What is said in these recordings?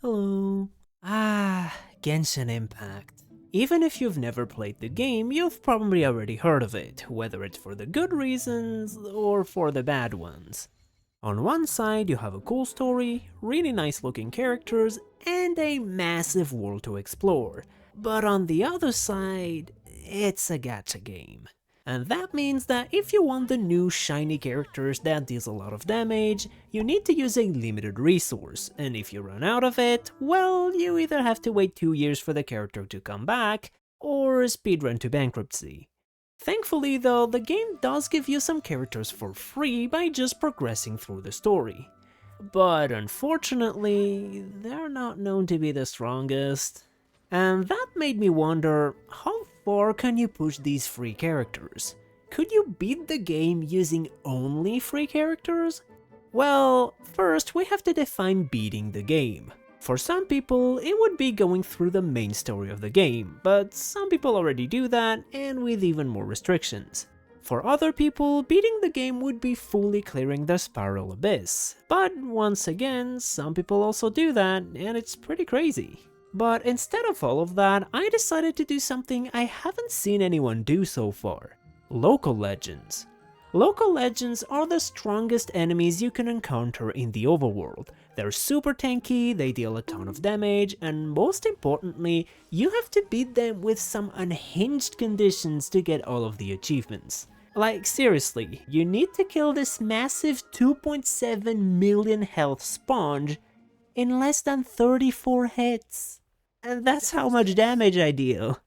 Hello. Genshin Impact. Even if you've never played the game, you've probably already heard of it, whether it's for the good reasons or for the bad ones. On one side, you have a cool story, really nice looking characters, and a massive world to explore. But on the other side, it's a gacha game. And that means that if you want the new shiny characters that deals a lot of damage, you need to use a limited resource, and if you run out of it, well, you either have to wait 2 years for the character to come back, or speedrun to bankruptcy. Thankfully though, the game does give you some characters for free by just progressing through the story. But unfortunately, they're not known to be the strongest. And that made me wonder, how far can you push these free characters? Could you beat the game using only free characters? Well, first we have to define beating the game. For some people, it would be going through the main story of the game, but some people already do that, and with even more restrictions. For other people, beating the game would be fully clearing the Spiral Abyss, but once again, some people also do that, and it's pretty crazy. But instead of all of that, I decided to do something I haven't seen anyone do so far: local legends. Local legends are the strongest enemies you can encounter in the overworld. They're super tanky, they deal a ton of damage, and most importantly, you have to beat them with some unhinged conditions to get all of the achievements. Like seriously, you need to kill this massive 2.7 million health sponge in less than 34 hits. And that's how much damage I deal.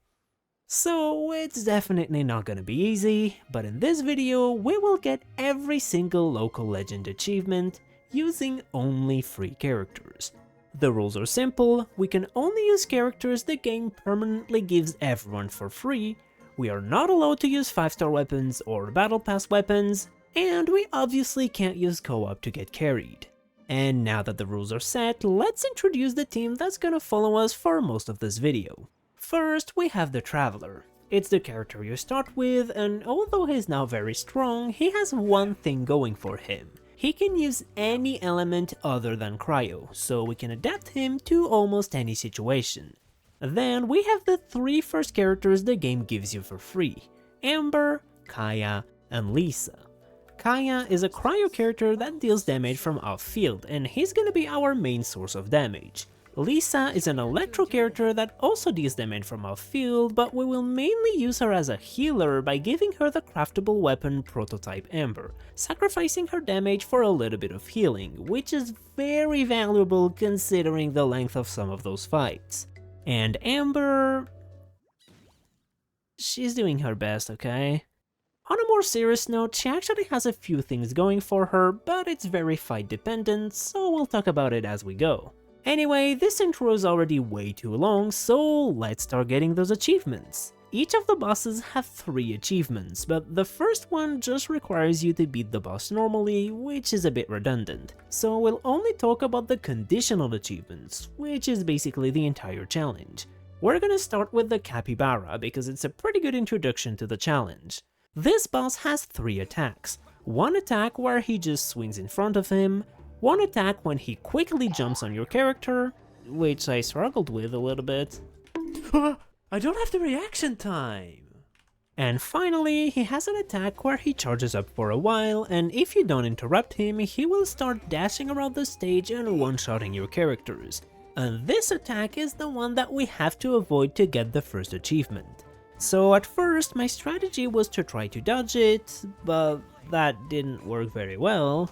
So it's definitely not gonna be easy, but in this video we will get every single local legend achievement using only free characters. The rules are simple: we can only use characters the game permanently gives everyone for free, we are not allowed to use 5-star weapons or battle pass weapons, and we obviously can't use co-op to get carried. And now that the rules are set, let's introduce the team that's gonna follow us for most of this video. First, we have the Traveler. It's the character you start with, and although he's now very strong, he has one thing going for him. He can use any element other than Cryo, so we can adapt him to almost any situation. Then we have the 3 first characters the game gives you for free: Amber, Kaya, and Lisa. Kaya is a Cryo character that deals damage from off-field, and he's gonna be our main source of damage. Lisa is an Electro character that also deals damage from off-field, but we will mainly use her as a healer by giving her the craftable weapon Prototype Amber, sacrificing her damage for a little bit of healing, which is very valuable considering the length of some of those fights. And Amber, she's doing her best, okay? On a more serious note, she actually has a few things going for her, but it's very fight dependent, so we'll talk about it as we go. Anyway, this intro is already way too long, so let's start getting those achievements. Each of the bosses have 3 achievements, but the first one just requires you to beat the boss normally, which is a bit redundant. So we'll only talk about the conditional achievements, which is basically the entire challenge. We're gonna start with the Capybara because it's a pretty good introduction to the challenge. This boss has 3 attacks. One attack where he just swings in front of him, one attack when he quickly jumps on your character, which I struggled with a little bit. I don't have the reaction time! And finally, he has an attack where he charges up for a while, and if you don't interrupt him, he will start dashing around the stage and one-shotting your characters. And this attack is the one that we have to avoid to get the first achievement. So at first, my strategy was to try to dodge it, but that didn't work very well.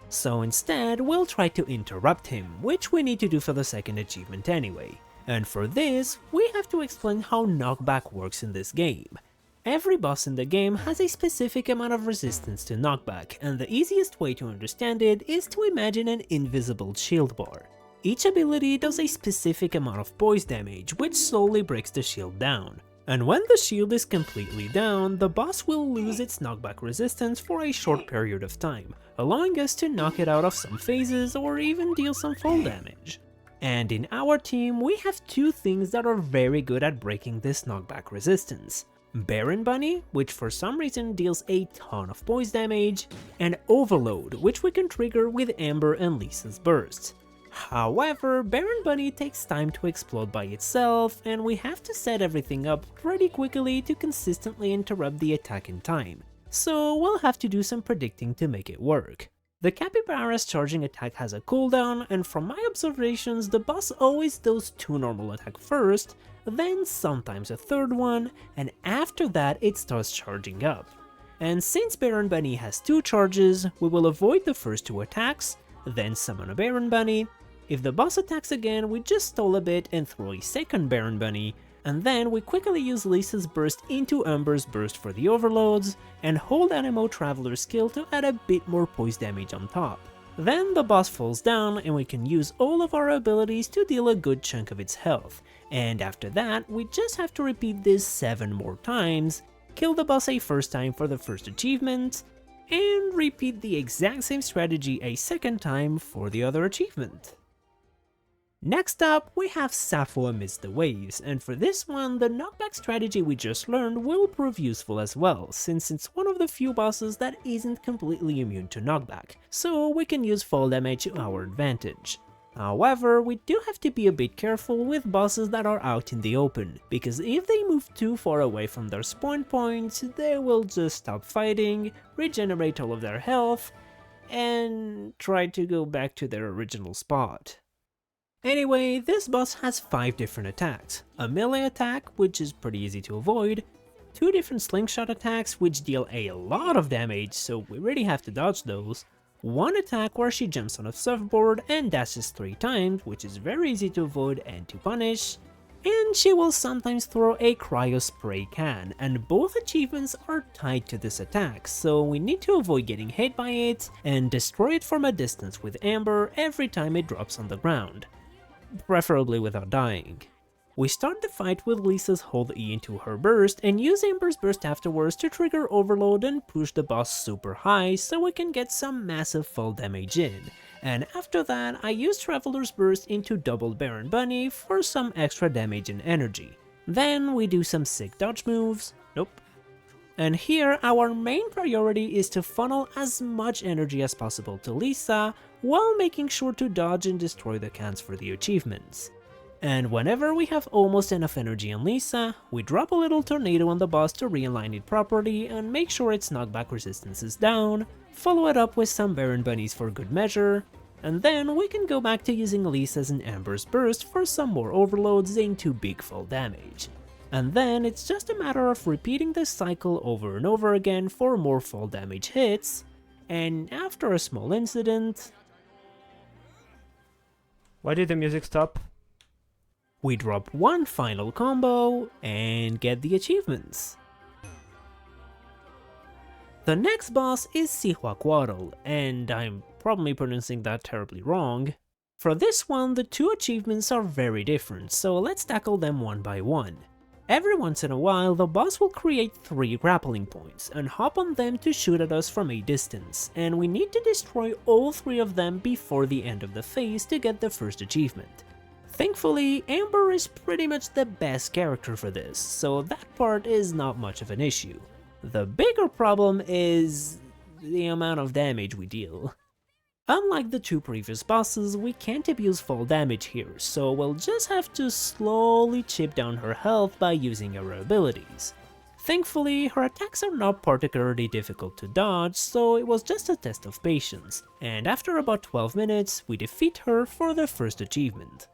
So instead, we'll try to interrupt him, which we need to do for the second achievement anyway. And for this, we have to explain how knockback works in this game. Every boss in the game has a specific amount of resistance to knockback, and the easiest way to understand it is to imagine an invisible shield bar. Each ability does a specific amount of poise damage, which slowly breaks the shield down. And when the shield is completely down, the boss will lose its knockback resistance for a short period of time, allowing us to knock it out of some phases or even deal some fall damage. And in our team, we have 2 things that are very good at breaking this knockback resistance. Baron Bunny, which for some reason deals a ton of poise damage, and Overload, which we can trigger with Amber and Lisa's bursts. However, Baron Bunny takes time to explode by itself, and we have to set everything up pretty quickly to consistently interrupt the attack in time, so we'll have to do some predicting to make it work. The Capybara's charging attack has a cooldown, and from my observations, the boss always does 2 normal attacks first, then sometimes a 3rd one, and after that it starts charging up. And since Baron Bunny has 2 charges, we will avoid the first 2 attacks, then summon a Baron Bunny. If the boss attacks again, we just stall a bit and throw a 2nd Baron Bunny, and then we quickly use Lisa's burst into Amber's burst for the overloads, and hold Anemo Traveler's skill to add a bit more poise damage on top. Then the boss falls down and we can use all of our abilities to deal a good chunk of its health, and after that we just have to repeat this 7 more times, kill the boss a first time for the first achievement, and repeat the exact same strategy a 2nd time for the other achievement. Next up, we have Sappho Amidst the Waves, and for this one, the knockback strategy we just learned will prove useful as well, since it's one of the few bosses that isn't completely immune to knockback, so we can use fall damage to our advantage. However, we do have to be a bit careful with bosses that are out in the open, because if they move too far away from their spawn points, they will just stop fighting, regenerate all of their health, and try to go back to their original spot. Anyway, this boss has 5 different attacks, a melee attack, which is pretty easy to avoid, 2 different slingshot attacks which deal a lot of damage, so we really have to dodge those, 1 attack where she jumps on a surfboard and dashes 3 times, which is very easy to avoid and to punish, and she will sometimes throw a cryo spray can, and both achievements are tied to this attack, so we need to avoid getting hit by it and destroy it from a distance with Amber every time it drops on the ground, preferably without dying. We start the fight with Lisa's hold E into her burst and use Amber's burst afterwards to trigger overload and push the boss super high so we can get some massive fall damage in. And after that, I use Traveler's burst into double Baron Bunny for some extra damage and energy. Then we do some sick dodge moves, and here our main priority is to funnel as much energy as possible to Lisa, while making sure to dodge and destroy the cans for the achievements. And whenever we have almost enough energy on Lisa, we drop a little tornado on the boss to realign it properly and make sure its knockback resistance is down, follow it up with some Baron Bunnies for good measure, and then we can go back to using Lisa's and Amber's burst for some more overloads into big fall damage. And then it's just a matter of repeating this cycle over and over again for more fall damage hits, and after a small incident... Why did the music stop? We drop 1 final combo and get the achievements. The next boss is Sihuacuatl, and I'm probably pronouncing that terribly wrong. For this one, the 2 achievements are very different, so let's tackle them one by one. Every once in a while, the boss will create 3 grappling points and hop on them to shoot at us from a distance, and we need to destroy all 3 of them before the end of the phase to get the first achievement. Thankfully, Amber is pretty much the best character for this, so that part is not much of an issue. The bigger problem is the amount of damage we deal. Unlike the 2 previous bosses, we can't abuse fall damage here, so we'll just have to slowly chip down her health by using our abilities. Thankfully, her attacks are not particularly difficult to dodge, so it was just a test of patience, and after about 12 minutes, we defeat her for the first achievement.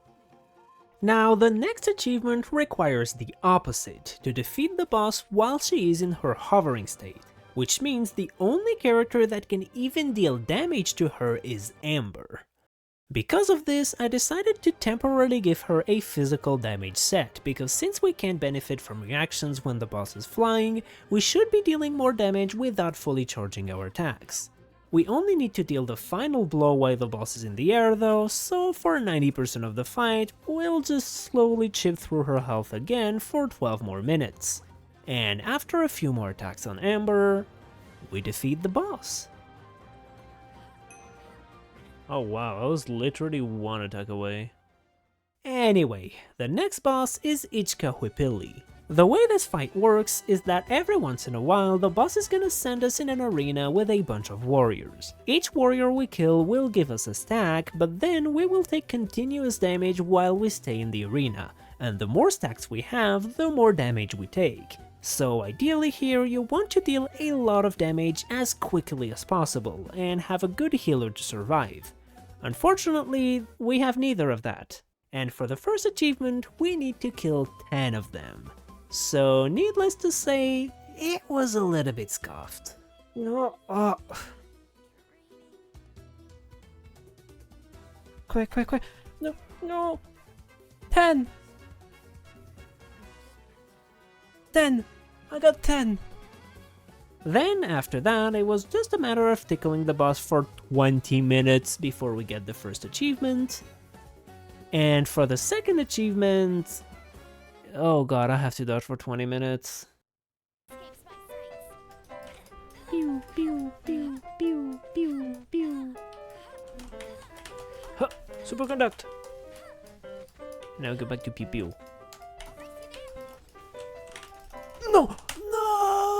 Now, the next achievement requires the opposite, to defeat the boss while she is in her hovering state, which means the only character that can even deal damage to her is Amber. Because of this, I decided to temporarily give her a physical damage set, because since we can't benefit from reactions when the boss is flying, we should be dealing more damage without fully charging our attacks. We only need to deal the final blow while the boss is in the air though, so for 90% of the fight, we'll just slowly chip through her health again for 12 more minutes. And after a few more attacks on Amber, we defeat the boss. Oh wow, I was literally 1 attack away. Anyway, the next boss is Ichka Huipili. The way this fight works is that every once in a while the boss is gonna send us in an arena with a bunch of warriors. Each warrior we kill will give us a stack, but then we will take continuous damage while we stay in the arena, and the more stacks we have, the more damage we take. So ideally here you want to deal a lot of damage as quickly as possible and have a good healer to survive. Unfortunately, we have neither of that, and for the first achievement we need to kill 10 of them. So needless to say, it was a little bit scuffed. No, quick, quick, quick, no, no, 10! 10! I got 10! Then after that, it was just a matter of tickling the boss for 20 minutes before we get the first achievement. And for the second achievement, oh god, I have to dodge for 20 minutes. Pew, pew, pew, pew, pew, pew. Huh, superconduct! Now go back to pew pew. No! No!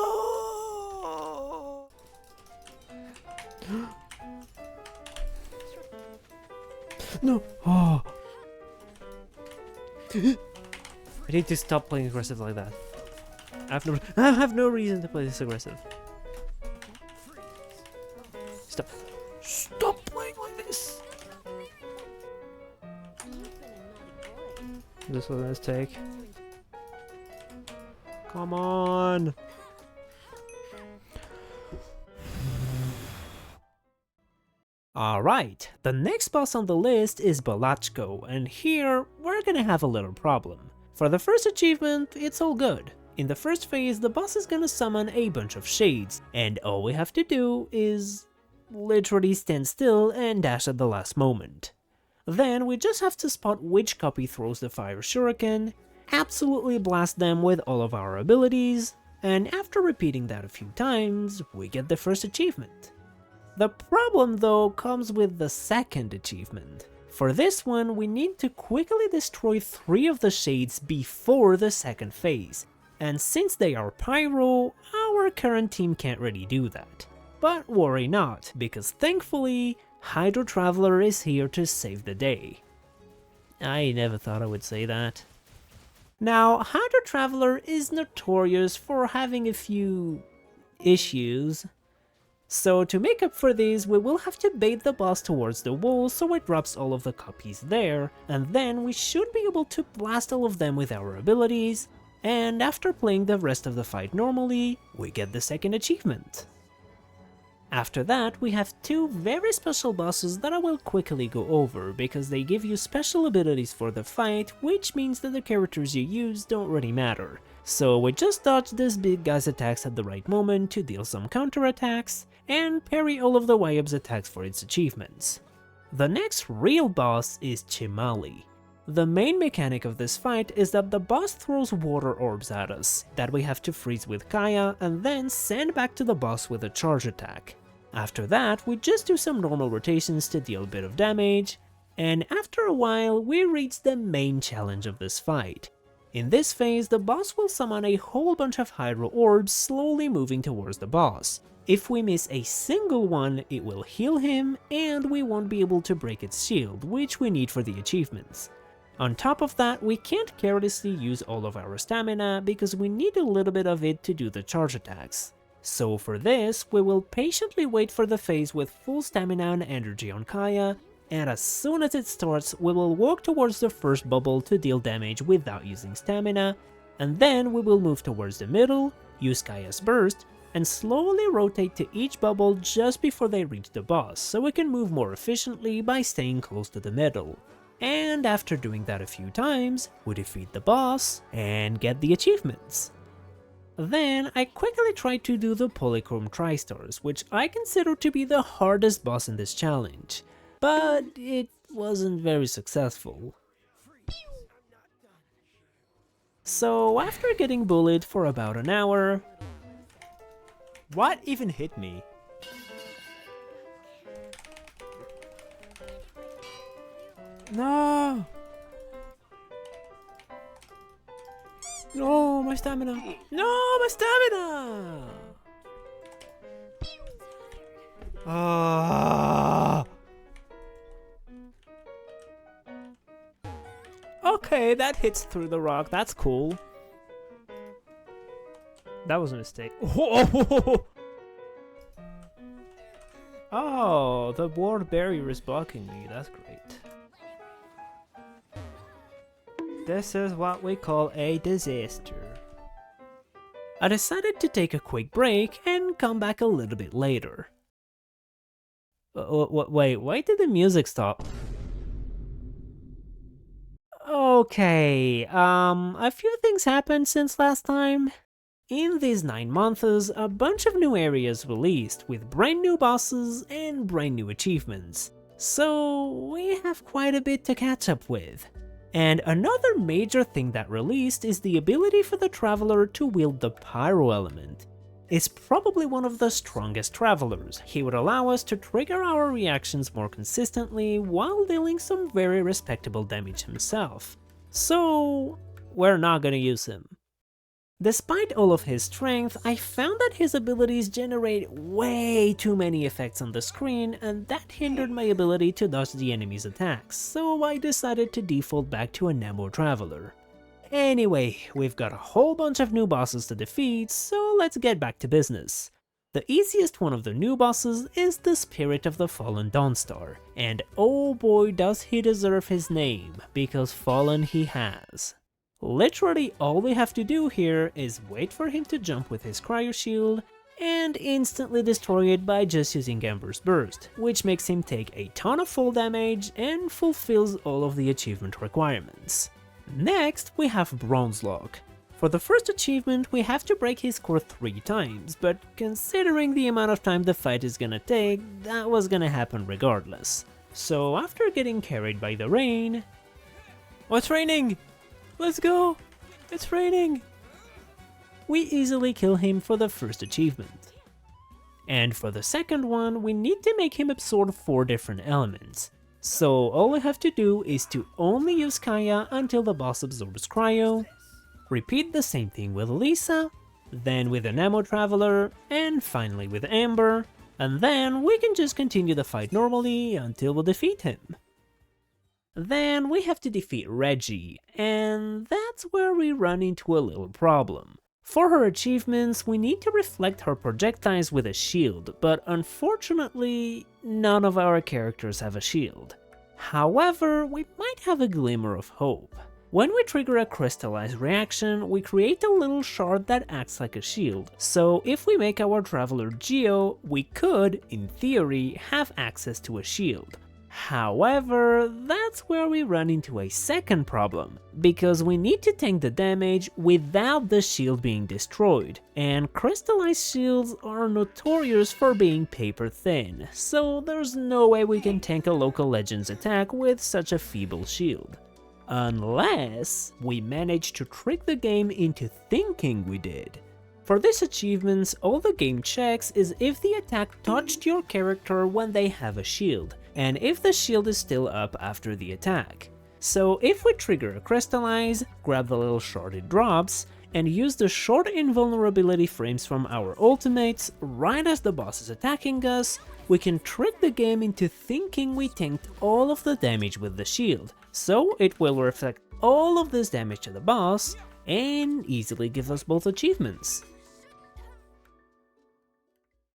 No! Oh! I need to stop playing aggressive like that. I have no reason to play this aggressive. Stop. Stop playing like this! This one, let's take. Come on! Alright, the next boss on the list is Balachko, and here we're gonna have a little problem. For the first achievement, it's all good. In the first phase, the boss is gonna summon a bunch of shades, and all we have to do is literally stand still and dash at the last moment. Then we just have to spot which copy throws the fire shuriken, absolutely blast them with all of our abilities, and after repeating that a few times, we get the first achievement. The problem though comes with the second achievement. For this one, we need to quickly destroy 3 of the shades before the second phase, and since they are pyro, our current team can't really do that. But worry not, because thankfully, Hydro Traveler is here to save the day. I never thought I would say that. Now, Hydro Traveler is notorious for having a few issues. So to make up for these, we will have to bait the boss towards the wall so it drops all of the copies there, and then we should be able to blast all of them with our abilities, and after playing the rest of the fight normally, we get the second achievement. After that, we have 2 very special bosses that I will quickly go over, because they give you special abilities for the fight, which means that the characters you use don't really matter. So we just dodge this big guy's attacks at the right moment to deal some counterattacks, and parry all of the Wyob's attacks for its achievements. The next real boss is Chimali. The main mechanic of this fight is that the boss throws water orbs at us, that we have to freeze with Kaya and then send back to the boss with a charge attack. After that, we just do some normal rotations to deal a bit of damage, and after a while we reach the main challenge of this fight. In this phase, the boss will summon a whole bunch of Hydro orbs slowly moving towards the boss. If we miss a single one, it will heal him, and we won't be able to break its shield, which we need for the achievements. On top of that, we can't carelessly use all of our stamina because we need a little bit of it to do the charge attacks. So for this, we will patiently wait for the phase with full stamina and energy on Kaya, and as soon as it starts, we will walk towards the first bubble to deal damage without using stamina, and then we will move towards the middle, use Kaya's burst, and slowly rotate to each bubble just before they reach the boss, so we can move more efficiently by staying close to the middle. And after doing that a few times, we defeat the boss and get the achievements. Then I quickly tried to do the Polychrome Tri-Stars, which I consider to be the hardest boss in this challenge, but it wasn't very successful. So after getting bullied for about an hour... What even hit me? No! No, my stamina! No, my stamina! Ah! Okay, that hits through the rock. That's cool. That was a mistake. Oh, the ward barrier is blocking me. That's great. This is what we call a disaster. I decided to take a quick break and come back a little bit later. Wait, why did the music stop? Okay, a few things happened since last time. In these 9 months, a bunch of new areas released with brand new bosses and brand new achievements. So we have quite a bit to catch up with. And another major thing that released is the ability for the Traveler to wield the Pyro element. It's probably one of the strongest Travelers. He would allow us to trigger our reactions more consistently while dealing some very respectable damage himself. So we're not gonna use him. Despite all of his strength, I found that his abilities generate way too many effects on the screen, and that hindered my ability to dodge the enemy's attacks, so I decided to default back to a Nemo Traveler. Anyway, we've got a whole bunch of new bosses to defeat, so let's get back to business. The easiest one of the new bosses is the Spirit of the Fallen Dawnstar, and oh boy does he deserve his name, because fallen he has. Literally all we have to do here is wait for him to jump with his cryo shield and instantly destroy it by just using Amber's Burst, which makes him take a ton of full damage and fulfills all of the achievement requirements. Next, we have Bronze Lock. For the first achievement, we have to break his core 3 times, but considering the amount of time the fight is gonna take, that was gonna happen regardless. So after getting carried by the rain... Oh, it's raining! Let's go! It's raining! We easily kill him for the first achievement. And for the second one, we need to make him absorb 4 different elements. So all we have to do is to only use Kaya until the boss absorbs Cryo, repeat the same thing with Lisa, then with the Nemo Traveler, and finally with Amber, and then we can just continue the fight normally until we defeat him. Then we have to defeat Reggie, and that's where we run into a little problem. For her achievements, we need to reflect her projectiles with a shield, but unfortunately, none of our characters have a shield. However, we might have a glimmer of hope. When we trigger a crystallized reaction, we create a little shard that acts like a shield, so if we make our Traveler Geo, we could, in theory, have access to a shield. However, that's where we run into a second problem, because we need to tank the damage without the shield being destroyed, and crystallized shields are notorious for being paper thin, so there's no way we can tank a local legend's attack with such a feeble shield. Unless we manage to trick the game into thinking we did. For this achievement, all the game checks is if the attack touched your character when they have a shield, and if the shield is still up after the attack. So if we trigger a crystallize, grab the little shard it drops, and use the short invulnerability frames from our ultimates right as the boss is attacking us, we can trick the game into thinking we tanked all of the damage with the shield, so it will reflect all of this damage to the boss, and easily give us both achievements.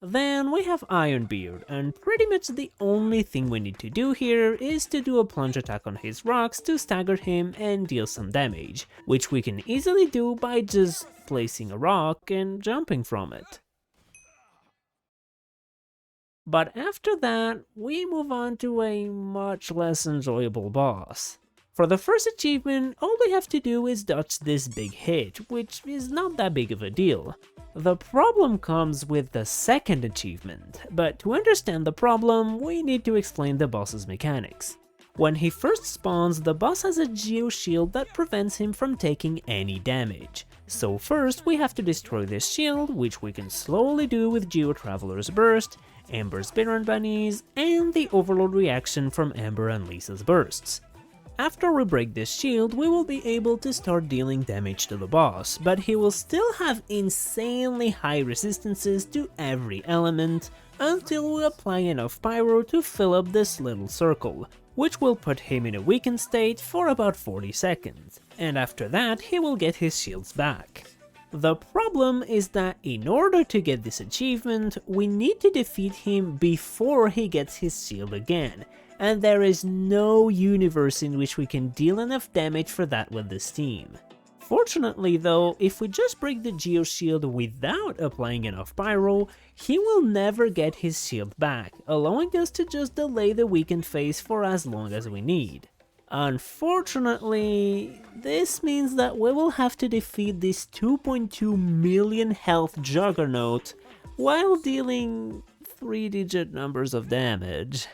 Then we have Ironbeard, and pretty much the only thing we need to do here is to do a plunge attack on his rocks to stagger him and deal some damage, which we can easily do by just placing a rock and jumping from it. But after that, we move on to a much less enjoyable boss. For the first achievement, all we have to do is dodge this big hit, which is not that big of a deal. The problem comes with the second achievement, but to understand the problem, we need to explain the boss's mechanics. When he first spawns, the boss has a Geo shield that prevents him from taking any damage. So first we have to destroy this shield, which we can slowly do with Geo Traveler's Burst, Amber's Baron Bunnies, and the Overload reaction from Amber and Lisa's bursts. After we break this shield, we will be able to start dealing damage to the boss, but he will still have insanely high resistances to every element until we apply enough pyro to fill up this little circle, which will put him in a weakened state for about 40 seconds, and after that he will get his shields back. The problem is that in order to get this achievement, we need to defeat him before he gets his shield again, and there is no universe in which we can deal enough damage for that with this team. Fortunately though, if we just break the Geo shield without applying enough pyro, he will never get his shield back, allowing us to just delay the weakened phase for as long as we need. Unfortunately, this means that we will have to defeat this 2.2 million health juggernaut while dealing 3-digit numbers of damage.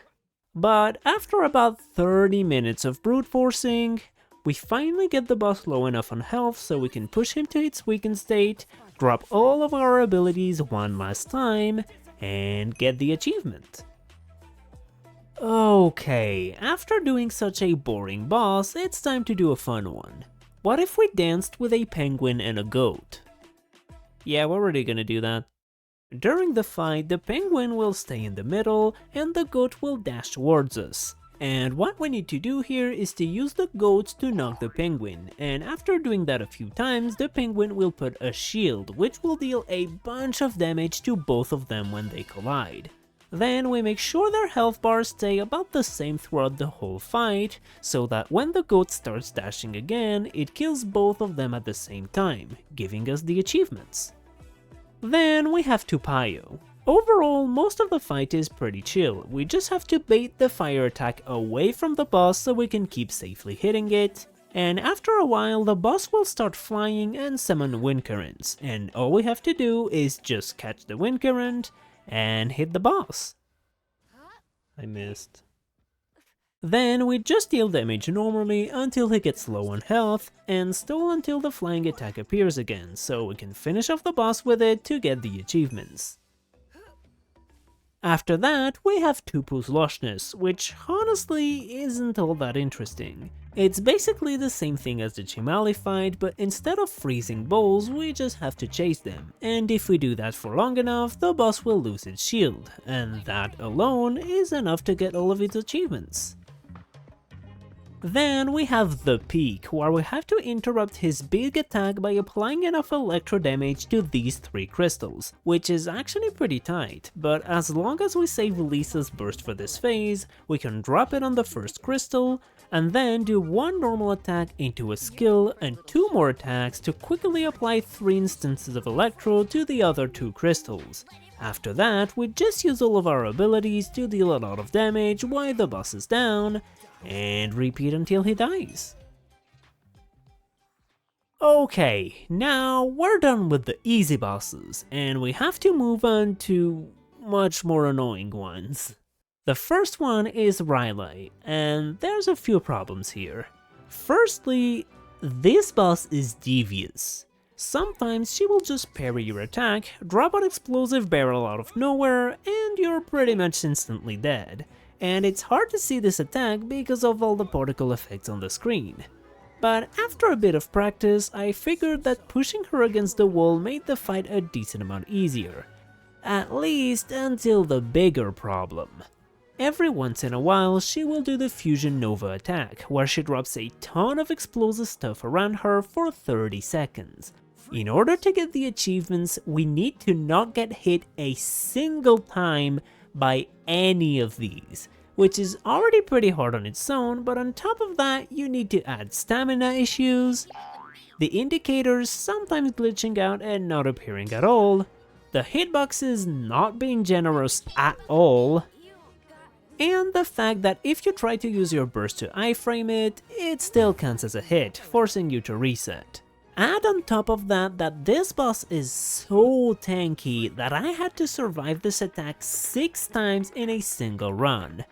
But after about 30 minutes of brute forcing, we finally get the boss low enough on health so we can push him to its weakened state, drop all of our abilities one last time, and get the achievement. Okay, after doing such a boring boss, it's time to do a fun one. What if we danced with a penguin and a goat? Yeah, we're already gonna do that. During the fight, the penguin will stay in the middle and the goat will dash towards us. And what we need to do here is to use the goats to knock the penguin, and after doing that a few times, the penguin will put a shield, which will deal a bunch of damage to both of them when they collide. Then we make sure their health bars stay about the same throughout the whole fight, so that when the goat starts dashing again, it kills both of them at the same time, giving us the achievements. Then we have Tupayo. Overall, most of the fight is pretty chill, we just have to bait the fire attack away from the boss so we can keep safely hitting it, and after a while the boss will start flying and summon wind currents, and all we have to do is just catch the wind current and hit the boss. I missed. Then we just deal damage normally until he gets low on health, and stall until the flying attack appears again, so we can finish off the boss with it to get the achievements. After that, we have Tupu's Lushness, which honestly isn't all that interesting. It's basically the same thing as the Chimali fight, but instead of freezing bowls, we just have to chase them, and if we do that for long enough, the boss will lose its shield, and that alone is enough to get all of its achievements. Then we have the Peak, where we have to interrupt his big attack by applying enough electro damage to these 3 crystals, which is actually pretty tight, but as long as we save Lisa's burst for this phase, we can drop it on the first crystal, and then do 1 normal attack into a skill and 2 more attacks to quickly apply 3 instances of electro to the other 2 crystals. After that, we just use all of our abilities to deal a lot of damage while the boss is down, and repeat until he dies. Okay, now we're done with the easy bosses, and we have to move on to much more annoying ones. The first one is Riley, and there's a few problems here. Firstly, this boss is devious. Sometimes she will just parry your attack, drop an explosive barrel out of nowhere, and you're pretty much instantly dead. And it's hard to see this attack because of all the particle effects on the screen. But after a bit of practice, I figured that pushing her against the wall made the fight a decent amount easier. At least until the bigger problem. Every once in a while, she will do the Fusion Nova attack, where she drops a ton of explosive stuff around her for 30 seconds. In order to get the achievements, we need to not get hit a single time by any of these, which is already pretty hard on its own, but on top of that you need to add stamina issues, the indicators sometimes glitching out and not appearing at all, the hitboxes not being generous at all, and the fact that if you try to use your burst to iframe it, it still counts as a hit, forcing you to reset. Add on top of that this boss is so tanky that I had to survive this attack 6 times in a single run.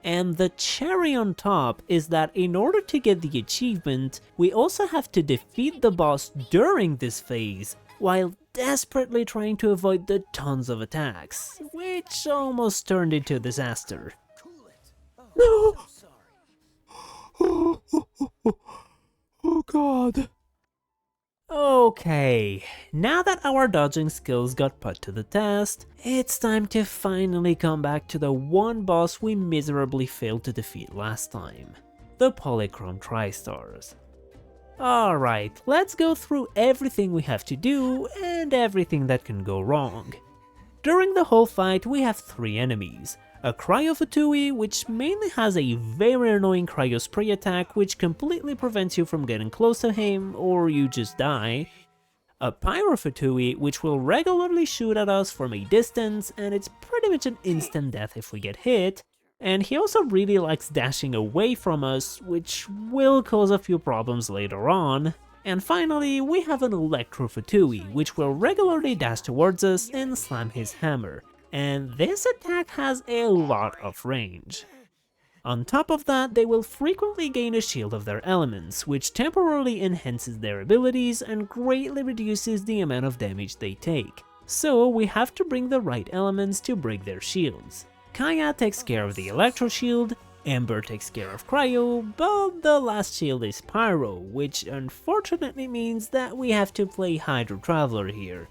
And the cherry on top is that in order to get the achievement, we also have to defeat the boss during this phase, while desperately trying to avoid the tons of attacks, which almost turned into a disaster. No! Oh god. Okay, now that our dodging skills got put to the test, it's time to finally come back to the one boss we miserably failed to defeat last time, the Polychrome Tri-Stars. Alright, let's go through everything we have to do and everything that can go wrong. During the whole fight we have 3 enemies. A Cryo-Fatui, which mainly has a very annoying Cryo Spray attack which completely prevents you from getting close to him or you just die. A Pyro-Fatui, which will regularly shoot at us from a distance and it's pretty much an instant death if we get hit. And he also really likes dashing away from us, which will cause a few problems later on. And finally, we have an Electro-Fatui, which will regularly dash towards us and slam his hammer. And this attack has a lot of range. On top of that, they will frequently gain a shield of their elements, which temporarily enhances their abilities and greatly reduces the amount of damage they take. So we have to bring the right elements to break their shields. Kaya takes care of the Electro Shield, Ember takes care of Cryo, but the last shield is Pyro, which unfortunately means that we have to play Hydro Traveler here.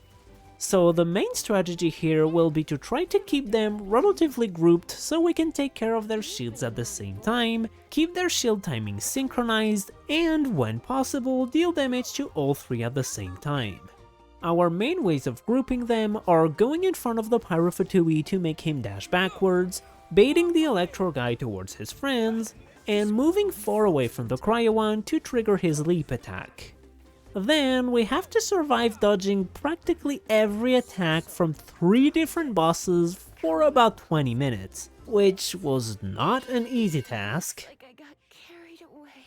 So the main strategy here will be to try to keep them relatively grouped so we can take care of their shields at the same time, keep their shield timing synchronized, and when possible deal damage to all 3 at the same time. Our main ways of grouping them are going in front of the Pyro-Fatui to make him dash backwards, baiting the Electro guy towards his friends, and moving far away from the Cryo one to trigger his leap attack. Then we have to survive dodging practically every attack from 3 different bosses for about 20 minutes, which was not an easy task. Like I got carried away.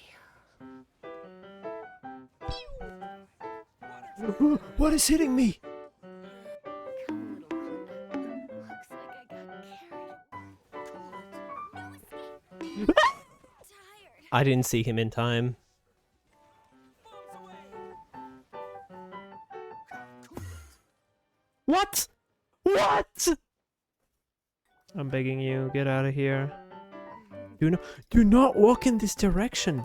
What is hitting me? Come, little Luna. Looks like I got carried away. No escape. Tired. I didn't see him in time. What? What? I'm begging you, get out of here. Do not walk in this direction.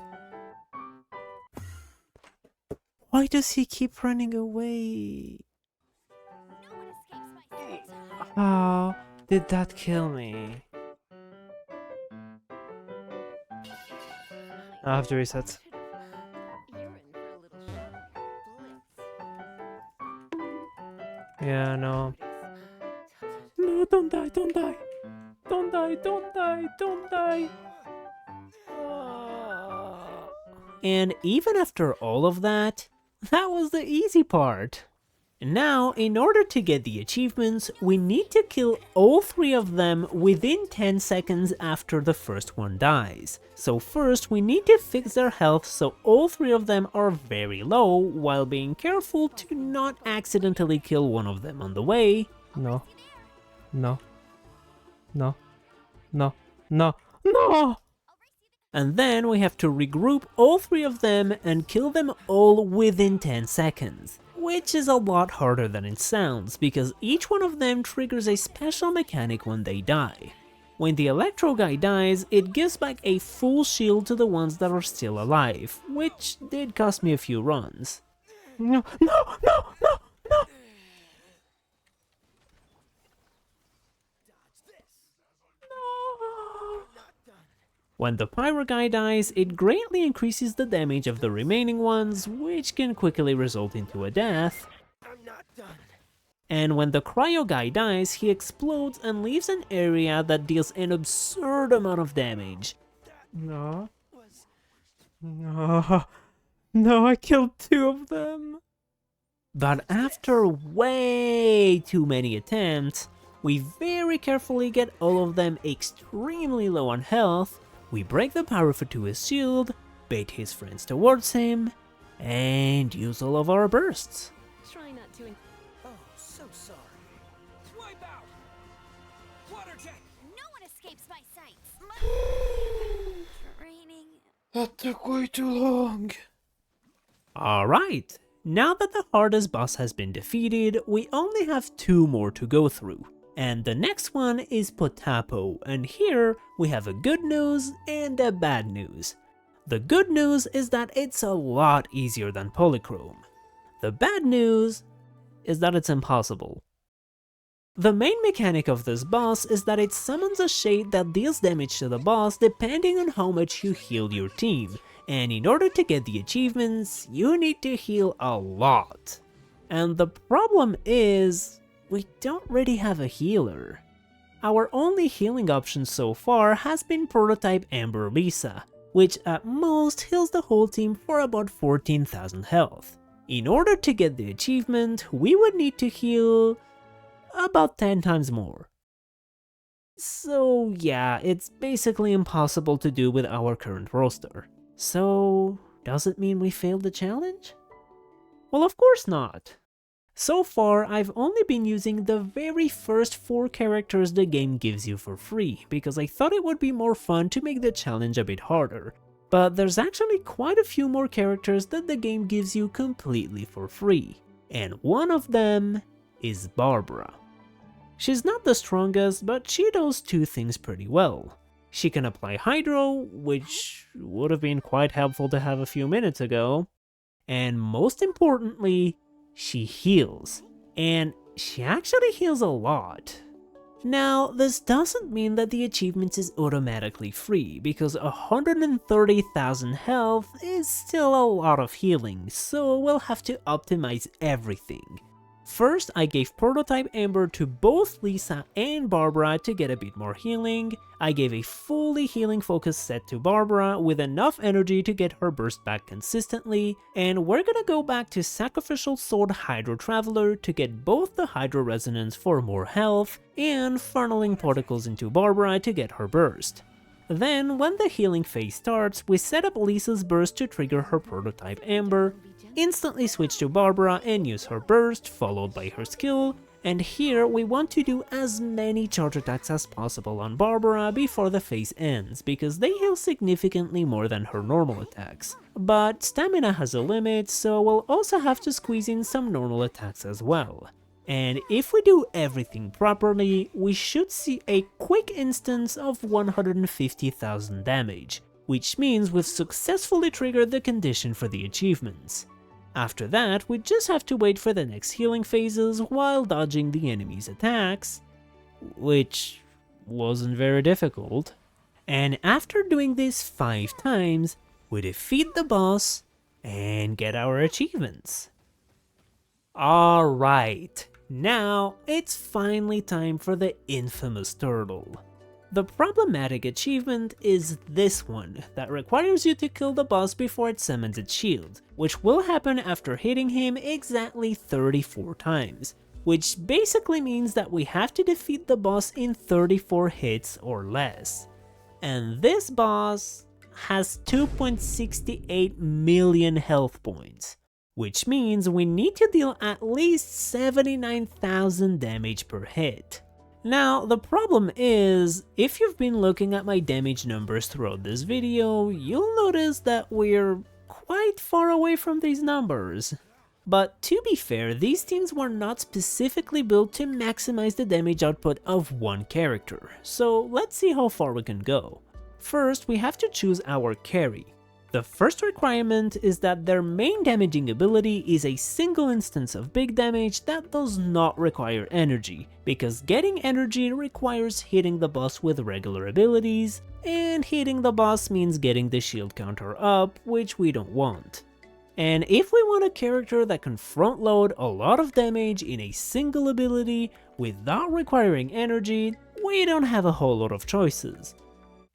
Why does he keep running away? No one escapes my sight. How did that kill me? I have to reset. You're in for a little blitz. Yeah, no. No, don't die, don't die. Don't die, don't die, don't die. And even after all of that, that was the easy part. Now, in order to get the achievements, we need to kill all 3 of them within 10 seconds after the first one dies. So first, we need to fix their health so all 3 of them are very low, while being careful to not accidentally kill one of them on the way. No. No. No. No. No. No! And then we have to regroup all 3 of them and kill them all within 10 seconds. Which is a lot harder than it sounds, because each one of them triggers a special mechanic when they die. When the Electro guy dies, it gives back a full shield to the ones that are still alive, which did cost me a few runs. No, no, no, no, no! When the Pyro guy dies, it greatly increases the damage of the remaining ones, which can quickly result into a death. And when the Cryo guy dies, he explodes and leaves an area that deals an absurd amount of damage. No. No. No, I killed 2 of them. But after way too many attempts, we very carefully get all of them extremely low on health, we break the Pyro-Fatui's shield, bait his friends towards him, and use all of our bursts. Try not to. Oh, so sorry. Wipe out! Water jet! No one escapes my sight. Training. That took way too long. Alright, now that the hardest boss has been defeated, we only have 2 more to go through. And the next one is Potapo, and here we have a good news and a bad news. The good news is that it's a lot easier than Polychrome. The bad news is that it's impossible. The main mechanic of this boss is that it summons a shade that deals damage to the boss depending on how much you heal your team, and in order to get the achievements, you need to heal a lot. And the problem is, we don't really have a healer. Our only healing option so far has been Prototype Amber Lisa, which at most heals the whole team for about 14,000 health. In order to get the achievement, we would need to heal about 10 times more. So yeah, it's basically impossible to do with our current roster. So does it mean we failed the challenge? Well, of course not. So far, I've only been using the very first 4 characters the game gives you for free, because I thought it would be more fun to make the challenge a bit harder. But there's actually quite a few more characters that the game gives you completely for free, and one of them is Barbara. She's not the strongest, but she does 2 things pretty well. She can apply Hydro, which would have been quite helpful to have a few minutes ago, and most importantly, she heals, and she actually heals a lot. Now, this doesn't mean that the achievement is automatically free, because 130,000 health is still a lot of healing, so we'll have to optimize everything. First, I gave Prototype Amber to both Lisa and Barbara to get a bit more healing. I gave a fully healing focus set to Barbara with enough energy to get her burst back consistently, and we're gonna go back to Sacrificial Sword Hydro Traveler to get both the Hydro Resonance for more health, and funneling particles into Barbara to get her burst. Then, when the healing phase starts, we set up Lisa's burst to trigger her Prototype Amber, instantly switch to Barbara and use her burst, followed by her skill, and here we want to do as many charge attacks as possible on Barbara before the phase ends, because they heal significantly more than her normal attacks. But stamina has a limit, so we'll also have to squeeze in some normal attacks as well. And if we do everything properly, we should see a quick instance of 150,000 damage, which means we've successfully triggered the condition for the achievements. After that, we just have to wait for the next healing phases while dodging the enemy's attacks, which wasn't very difficult. And after doing this 5 times, we defeat the boss and get our achievements. Alright, now it's finally time for the infamous turtle. The problematic achievement is this one, that requires you to kill the boss before it summons its shield, which will happen after hitting him exactly 34 times, which basically means that we have to defeat the boss in 34 hits or less. And this boss has 2.68 million health points, which means we need to deal at least 79,000 damage per hit. Now, the problem is, if you've been looking at my damage numbers throughout this video, you'll notice that we're quite far away from these numbers. But to be fair, these teams were not specifically built to maximize the damage output of one character, so let's see how far we can go. First, we have to choose our carry. The first requirement is that their main damaging ability is a single instance of big damage that does not require energy, because getting energy requires hitting the boss with regular abilities, and hitting the boss means getting the shield counter up, which we don't want. And if we want a character that can front load a lot of damage in a single ability without requiring energy, we don't have a whole lot of choices.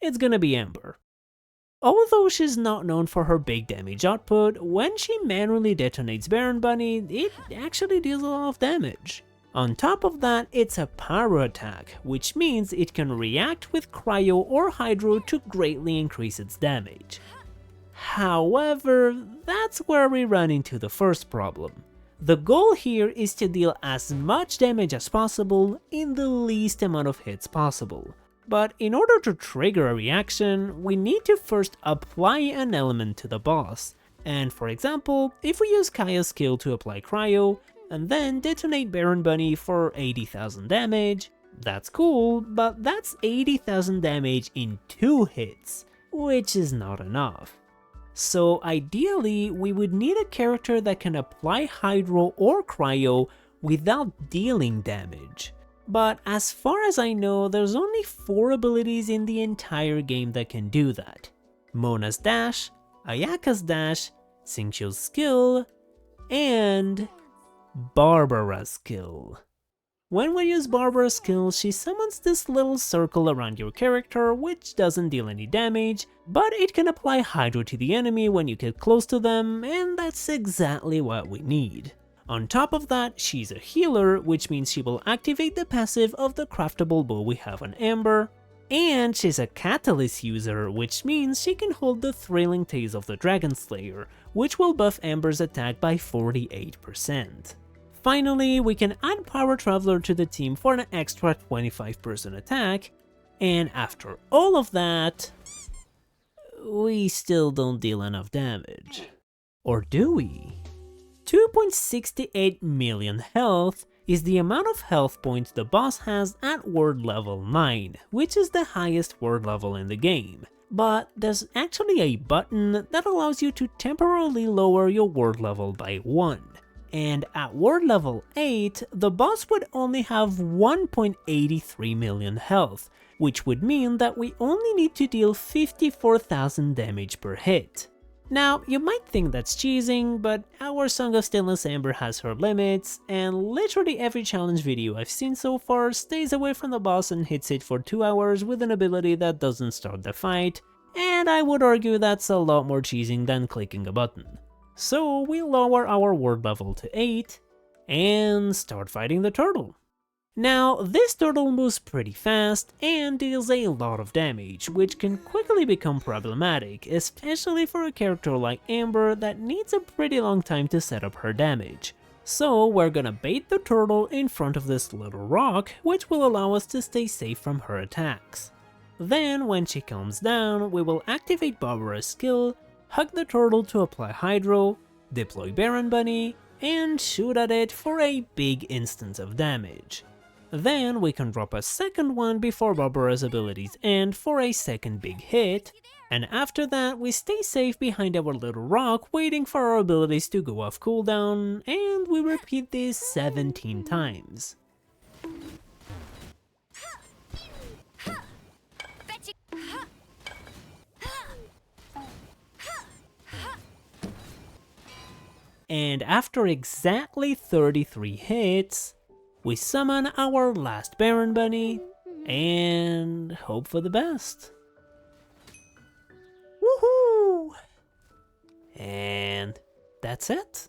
It's gonna be Amber. Although she's not known for her big damage output, when she manually detonates Baron Bunny, it actually deals a lot of damage. On top of that, it's a pyro attack, which means it can react with cryo or hydro to greatly increase its damage. However, that's where we run into the first problem. The goal here is to deal as much damage as possible in the least amount of hits possible. But in order to trigger a reaction, we need to first apply an element to the boss. And for example, if we use Kaya's skill to apply cryo, and then detonate Baron Bunny for 80,000 damage, that's cool, but that's 80,000 damage in 2 hits, which is not enough. So ideally, we would need a character that can apply Hydro or Cryo without dealing damage. But as far as I know, there's only 4 abilities in the entire game that can do that. Mona's Dash, Ayaka's Dash, Xingqiu's Skill, and Barbara's Skill. When we use Barbara's skill, she summons this little circle around your character, which doesn't deal any damage, but it can apply Hydro to the enemy when you get close to them, and that's exactly what we need. On top of that, she's a healer, which means she will activate the passive of the craftable bow we have on Amber, and she's a catalyst user, which means she can hold the thrilling Tales of the Dragon Slayer, which will buff Amber's attack by 48%. Finally, we can add Power Traveler to the team for an extra 25% attack, and after all of that, we still don't deal enough damage. Or do we? 2.68 million health is the amount of health points the boss has at word level 9, which is the highest word level in the game. But there's actually a button that allows you to temporarily lower your word level by 1. And at word level 8, the boss would only have 1.83 million health, which would mean that we only need to deal 54,000 damage per hit. Now, you might think that's cheesing, but our Song of Stainless Amber has her limits, and literally every challenge video I've seen so far stays away from the boss and hits it for 2 hours with an ability that doesn't start the fight, and I would argue that's a lot more cheesing than clicking a button. So we lower our word level to 8, and start fighting the turtle. Now, this turtle moves pretty fast and deals a lot of damage, which can quickly become problematic, especially for a character like Amber that needs a pretty long time to set up her damage. So we're gonna bait the turtle in front of this little rock, which will allow us to stay safe from her attacks. Then, when she calms down, we will activate Barbara's skill, hug the turtle to apply Hydro, deploy Baron Bunny, and shoot at it for a big instance of damage. Then we can drop a second one before Barbara's abilities end for a second big hit, and after that we stay safe behind our little rock waiting for our abilities to go off cooldown, and we repeat this 17 times. And after exactly 33 hits, we summon our last Baron Bunny, and hope for the best. Woohoo! And that's it.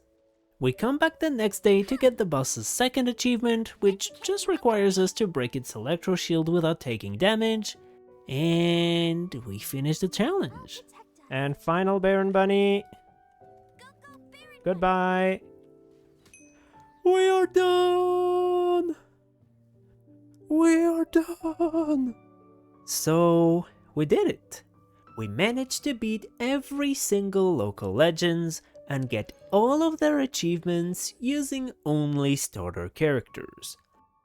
We come back the next day to get the boss's second achievement, which just requires us to break its electro shield without taking damage, and we finish the challenge. And final Baron Bunny. Goodbye. We are done! We are done! So, we did it. We managed to beat every single local legends and get all of their achievements using only starter characters.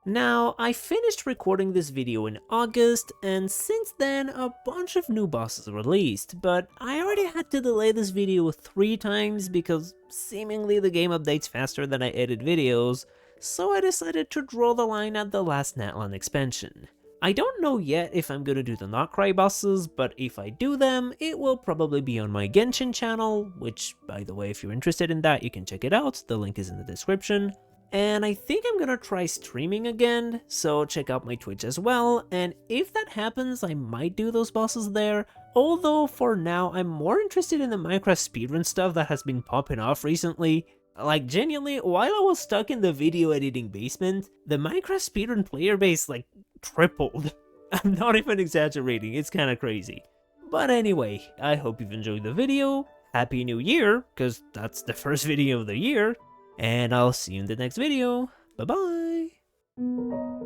Now, I finished recording this video in August, and since then a bunch of new bosses released, but I already had to delay this video 3 times because seemingly the game updates faster than I edit videos, so I decided to draw the line at the last Natlan expansion. I don't know yet if I'm gonna do the Not Cry bosses, but if I do them, it will probably be on my Genshin channel, which, by the way, if you're interested in that, you can check it out, the link is in the description. And I think I'm gonna try streaming again, so check out my Twitch as well, and if that happens, I might do those bosses there, although for now I'm more interested in the Minecraft speedrun stuff that has been popping off recently. Like, genuinely, while I was stuck in the video editing basement, the Minecraft speedrun player base, like, tripled. I'm not even exaggerating, it's kinda crazy. But anyway, I hope you've enjoyed the video, Happy New Year, cause that's the first video of the year, and I'll see you in the next video. Bye bye!